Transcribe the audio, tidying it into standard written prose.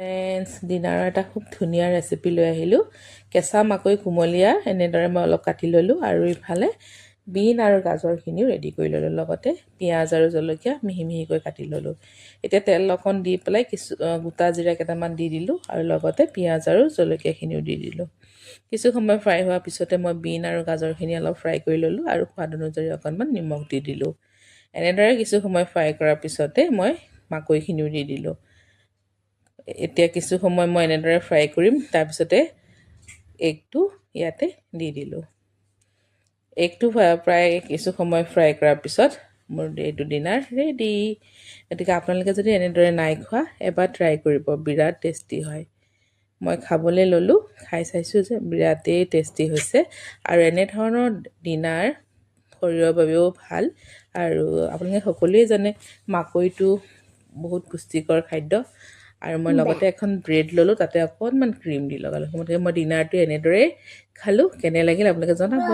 Friends ডিনাৰৰ এটা খুব ধুনীয়া ৰেচিপি লৈ আহিলোঁ। কেঁচা মাকৈ কুমলীয়া এনেদৰে মই অলপ কাটি ল'লোঁ আৰু ইফালে বিন আৰু গাজৰখিনিও ৰেডি কৰি ল'লোঁ। লগতে পিঁয়াজ আৰু জলকীয়া মিহি মিহিকৈ কাটি ল'লোঁ। এতিয়া তেল অকণ দি পেলাই গোটা জিৰা কেইটামান দি দিলোঁ আৰু লগতে পিঁয়াজ আৰু জলকীয়াখিনিও দি দিলোঁ। কিছু সময় ফ্ৰাই হোৱাৰ পিছতে মই বিন আৰু গাজৰখিনি অলপ ফ্ৰাই কৰি ল'লোঁ আৰু সোৱাদ অনুযায়ী অকণমান নিমখ দি দিলোঁ। এনেদৰে কিছু সময় ফ্ৰাই কৰাৰ পিছতে মই মাকৈখিনিও দি দিলোঁ। এতিয়া কিছু সময় মই এনেদৰে ফ্ৰাই কৰিম। তাৰপিছতে এগটো ইয়াতে দি দিলোঁ। এগটো প্ৰায় কিছু সময় ফ্ৰাই কৰাৰ পিছত মোৰ এইটো ডিনাৰ ৰেডি। গতিকে আপোনালোকে যদি এনেদৰে নাই খোৱা এবাৰ ট্ৰাই কৰিব, বিৰাট টেষ্টি হয়। মই খাবলৈ ল'লোঁ, খাই চাইছোঁ যে বিৰাটেই টেষ্টি হৈছে আৰু এনেধৰণৰ ডিনাৰ শৰীৰৰ বাবেও ভাল। আৰু আপোনালোকে সকলোৱে জানে মাকৈটো বহুত পুষ্টিকৰ খাদ্য। আৰু মই লগতে এখন ব্ৰেড ল'লোঁ, তাতে অকণমান ক্ৰীম দি লগালোঁ। গতিকে মই ডিনাৰটো এনেদৰেই খালোঁ। কেনে লাগিল আপোনালোকে জনাব।